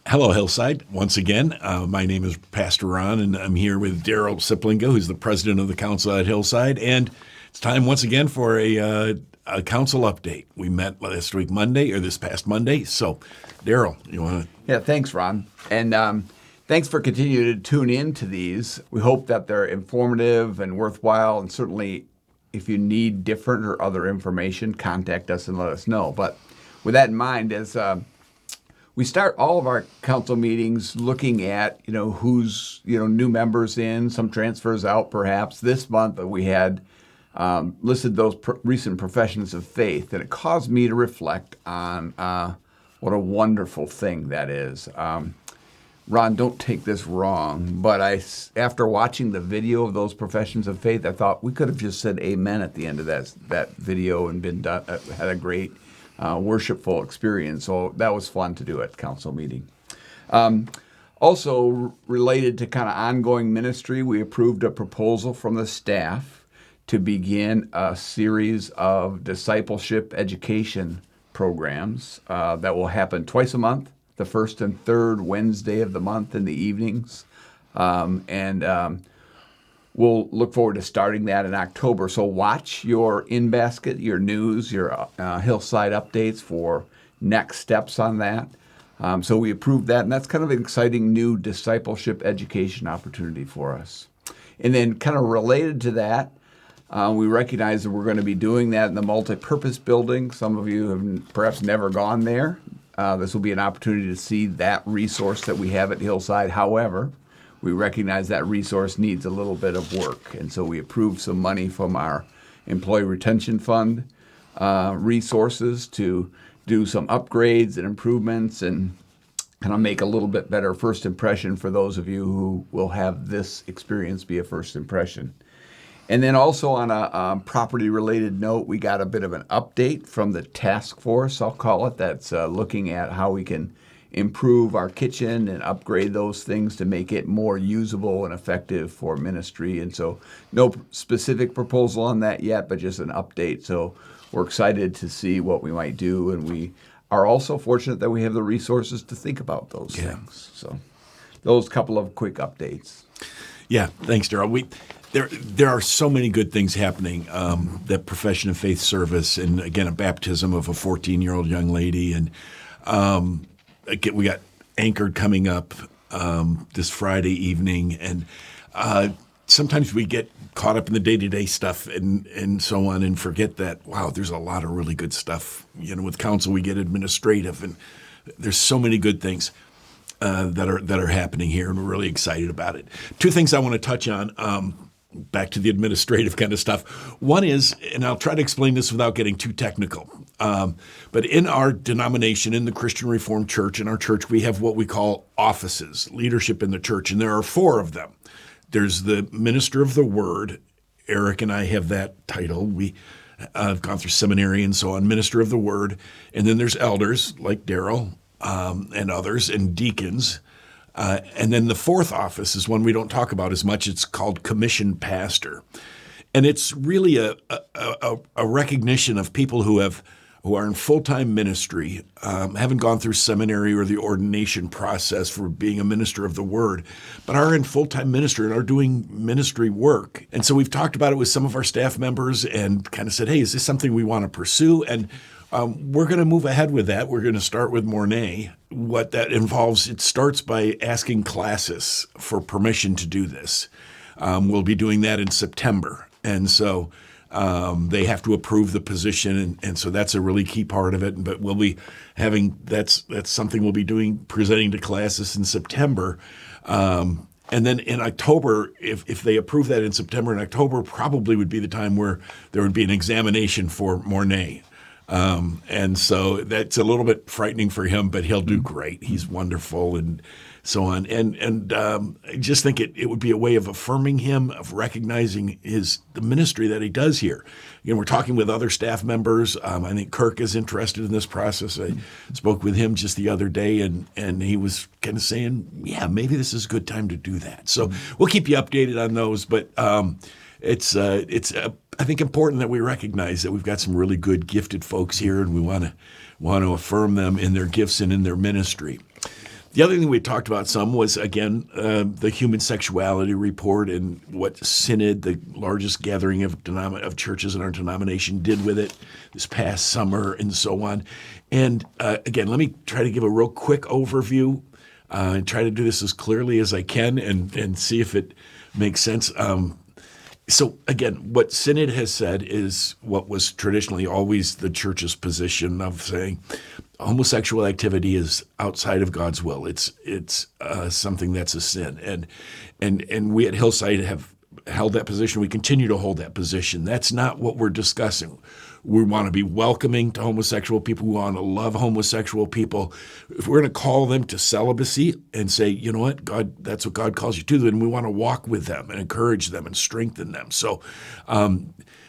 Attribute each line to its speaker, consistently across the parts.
Speaker 1: Hello, Hillside. Once again, my name is Pastor Ron, and I'm here with Daryl Sieplinga, who's the president of the council at Hillside. And it's time once again for a council update. We met last week Monday, or this past Monday. So, Daryl, you want to?
Speaker 2: Yeah, thanks, Ron. And thanks for continuing to tune in to these. We hope that they're informative and worthwhile. And certainly, if you need different or other information, contact us and let us know. But with that in mind, as we start all of our council meetings looking at, who's, new members in, some transfers out perhaps. This month we had listed those recent professions of faith, and it caused me to reflect on what a wonderful thing that is. Ron, don't take this wrong, but after watching the video of those professions of faith, I thought we could have just said amen at the end of that video and been done, had a great worshipful experience. So that was fun to do at council meeting. Also related to kind of ongoing ministry, we approved a proposal from the staff to begin a series of discipleship education programs that will happen twice a month, the first and third Wednesday of the month in the evenings. We'll look forward to starting that in October. So watch your in-basket, your news, your Hillside updates for next steps on that. So we approved that, and that's kind of an exciting new discipleship education opportunity for us. And then kind of related to that, we recognize that we're going to be doing that in the Multipurpose building. Some of you have perhaps never gone there. This will be an opportunity to see that resource that we have at Hillside. However, we recognize that resource needs a little bit of work, and so we approved some money from our Employee Retention Fund resources to do some upgrades and improvements and kind of make a little bit better first impression for those of you who will have this experience be a first impression. And then also on a property-related note, we got a bit of an update from the task force, I'll call it, that's looking at how we can improve our kitchen and upgrade those things to make it more usable and effective for ministry. And so no specific proposal on that yet, but just an update. So we're excited to see what we might do. And we are also fortunate that we have the resources to think about those things. So those couple of quick updates.
Speaker 1: Yeah, thanks, Daryl. There are so many good things happening. That profession of faith service, and again, a baptism of a 14-year-old young lady, and we got Anchored coming up this Friday evening, and sometimes we get caught up in the day-to-day stuff and so on, and forget that there's a lot of really good stuff. With council we get administrative, and there's so many good things that are happening here, and we're really excited about it. Two things I want to touch on. Back to the administrative kind of stuff. One is, and I'll try to explain this without getting too technical, but in our denomination, in the Christian Reformed Church, in our church, we have what we call offices, leadership in the church, and there are 4 of them. There's the minister of the word. Eric and I have that title. We have gone through seminary and so on, minister of the word. And then there's elders like Daryl and others, and deacons. And then the 4th office is one we don't talk about as much. It's called commissioned pastor. And it's really a recognition of people who are in full-time ministry, haven't gone through seminary or the ordination process for being a minister of the word, but are in full-time ministry and are doing ministry work. And so we've talked about it with some of our staff members and kind of said, hey, is this something we want to pursue? And we're going to move ahead with that. We're going to start with Mornay. What that involves, it starts by asking classes for permission to do this. We'll be doing that in September. And so they have to approve the position, and so that's a really key part of it. But we'll be having that's something we'll be doing, presenting to classes in September. And then in October, if they approve that in September and October, probably would be the time where there would be an examination for Mornay. And so that's a little bit frightening for him, but he'll do great. He's wonderful and so on. And I just think it would be a way of affirming him, of recognizing the ministry that he does here. We're talking with other staff members. I think Kirk is interested in this process. I spoke with him just the other day, and he was kind of saying, yeah, maybe this is a good time to do that. So we'll keep you updated on those, but it's I think important that we recognize that we've got some really good, gifted folks here, and we want to affirm them in their gifts and in their ministry. The other thing we talked about some was, again, the Human Sexuality Report and what Synod, the largest gathering of churches in our denomination, did with it this past summer and so on. And again, let me try to give a real quick overview and try to do this as clearly as I can and see if it makes sense. So again, what Synod has said is what was traditionally always the church's position of saying homosexual activity is outside of God's will. It's something that's a sin, and we at Hillside have held that position. We continue to hold that position. That's not what we're discussing. We want to be welcoming to homosexual people. We want to love homosexual people. If we're going to call them to celibacy and say, you know what, God, that's what God calls you to, then we want to walk with them and encourage them and strengthen them. So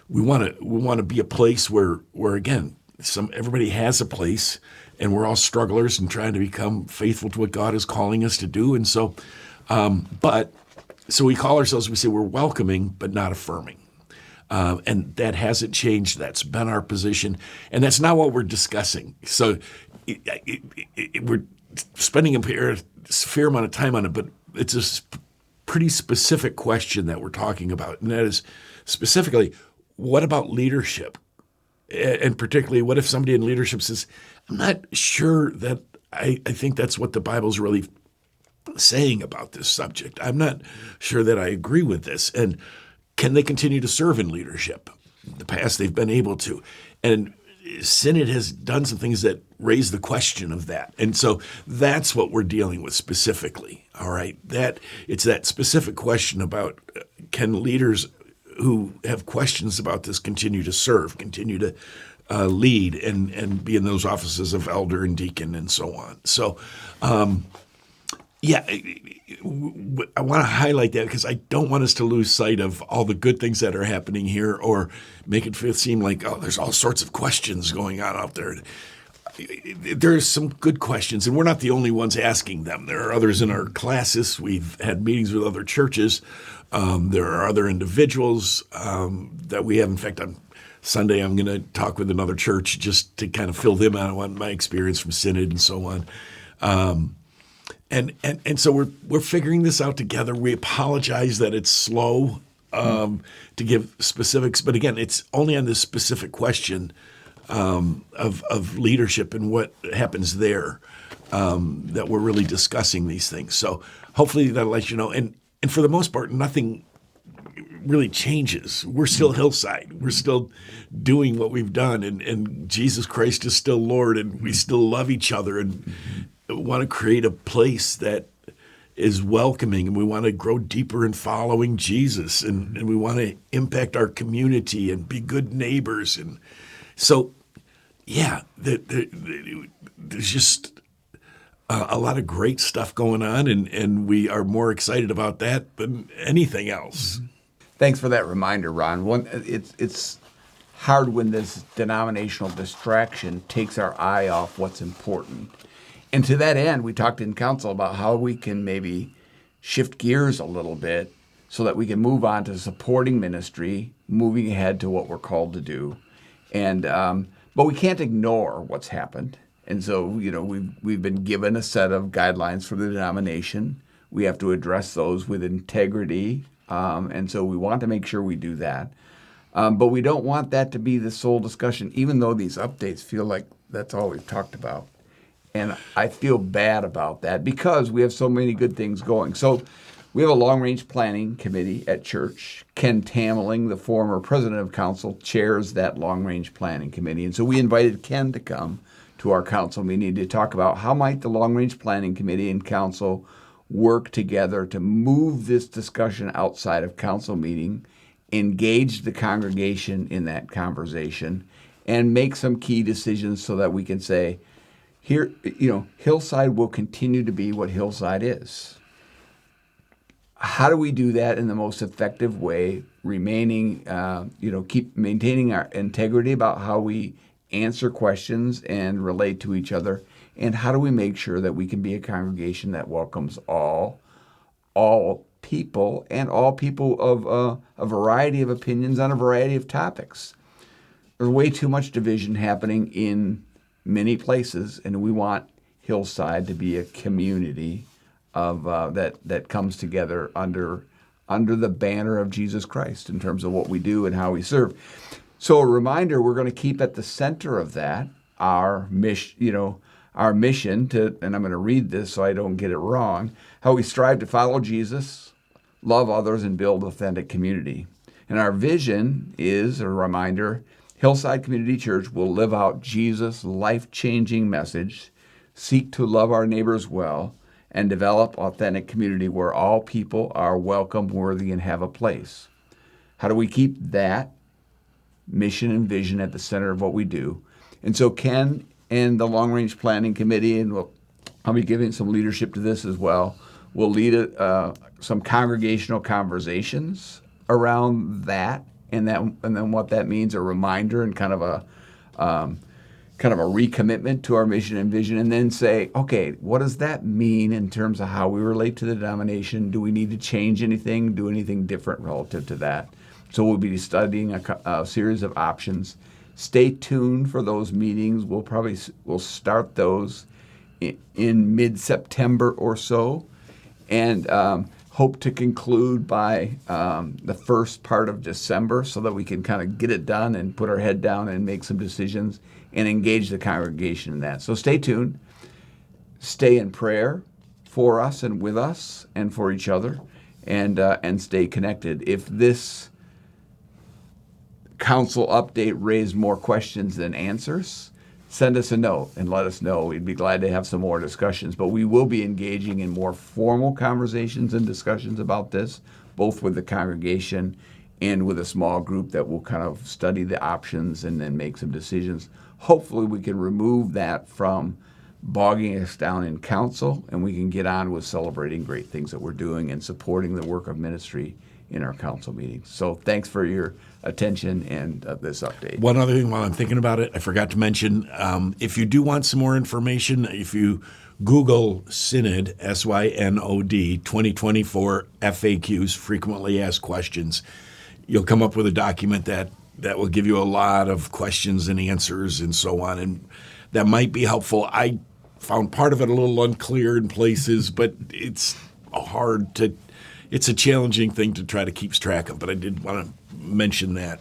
Speaker 1: we want to be a place where again, everybody has a place, and we're all strugglers and trying to become faithful to what God is calling us to do. And so, so we call ourselves, we say we're welcoming but not affirming. And that hasn't changed. That's been our position. And that's not what we're discussing. So we're spending a fair amount of time on it, but it's a pretty specific question that we're talking about. And that is specifically, what about leadership? And particularly, what if somebody in leadership says, I'm not sure that I think that's what the Bible's really saying about this subject. I'm not sure that I agree with this. And can they continue to serve in leadership? In the past, they've been able to. And Synod has done some things that raise the question of that. And so that's what we're dealing with specifically, all right? It's that specific question about can leaders who have questions about this continue to serve, continue to lead and be in those offices of elder and deacon and so on. So, I want to highlight that because I don't want us to lose sight of all the good things that are happening here or make it seem like, oh, there's all sorts of questions going on out there. There's some good questions, and we're not the only ones asking them. There are others in our classes. We've had meetings with other churches. There are other individuals that we have. In fact, on Sunday, I'm going to talk with another church just to kind of fill them out on my experience from Synod and so on. And so we're figuring this out together. We apologize that it's slow to give specifics, but again, it's only on this specific question of leadership and what happens there that we're really discussing these things. So hopefully that'll let you know. And for the most part, nothing really changes. We're still Hillside. We're still doing what we've done, and Jesus Christ is still Lord, and we still love each other and want to create a place that is welcoming, and we want to grow deeper in following Jesus, and we want to impact our community and be good neighbors. And so, there's just a lot of great stuff going on, and we are more excited about that than anything else.
Speaker 2: Thanks for that reminder, Ron. It's hard when this denominational distraction takes our eye off what's important. And to that end, we talked in council about how we can maybe shift gears a little bit so that we can move on to supporting ministry, moving ahead to what we're called to do. And but we can't ignore what's happened. And so, we've been given a set of guidelines for the denomination. We have to address those with integrity. And so we want to make sure we do that. But we don't want that to be the sole discussion, even though these updates feel like that's all we've talked about. And I feel bad about that because we have so many good things going. So we have a long-range planning committee at church. Ken Tameling, the former president of council, chairs that long-range planning committee. And so we invited Ken to come to our council meeting to talk about how might the long-range planning committee and council work together to move this discussion outside of council meeting, engage the congregation in that conversation, and make some key decisions so that we can say, here, Hillside will continue to be what Hillside is. How do we do that in the most effective way, remaining, keep maintaining our integrity about how we answer questions and relate to each other? And how do we make sure that we can be a congregation that welcomes all people and all people of a variety of opinions on a variety of topics? There's way too much division happening in many places, and we want Hillside to be a community of that comes together under the banner of Jesus Christ in terms of what we do and how we serve. So a reminder, we're going to keep at the center of that our mission, and I'm going to read this so I don't get it wrong, how we strive to follow Jesus, love others, and build authentic community. And our vision is, a reminder, Hillside Community Church will live out Jesus' life-changing message, seek to love our neighbors well, and develop authentic community where all people are welcome, worthy, and have a place. How do we keep that mission and vision at the center of what we do? And so Ken and the Long Range Planning Committee, and I'll be giving some leadership to this as well, will lead some congregational conversations around that, and then what that means, a reminder and kind of a recommitment to our mission and vision, and then say, okay, what does that mean in terms of how we relate to the denomination? Do we need to change anything, do anything different relative to that? So we'll be studying a series of options. Stay tuned for those meetings. We'll start those in mid-September or so, and hope to conclude by the first part of December so that we can kind of get it done and put our head down and make some decisions and engage the congregation in that. So stay tuned. Stay in prayer for us and with us and for each other, and stay connected. If this council update raised more questions than answers, send us a note and let us know. We'd be glad to have some more discussions. But we will be engaging in more formal conversations and discussions about this, both with the congregation and with a small group that will kind of study the options and then make some decisions. Hopefully we can remove that from bogging us down in council, and we can get on with celebrating great things that we're doing and supporting the work of ministry in our council meetings. So thanks for your attention and this update.
Speaker 1: One other thing while I'm thinking about it, I forgot to mention, if you do want some more information, if you Google Synod, SYNOD, 2024 FAQs, frequently asked questions, you'll come up with a document that will give you a lot of questions and answers and so on, and that might be helpful. I found part of it a little unclear in places, but it's a challenging thing to try to keep track of, but I did want to mention that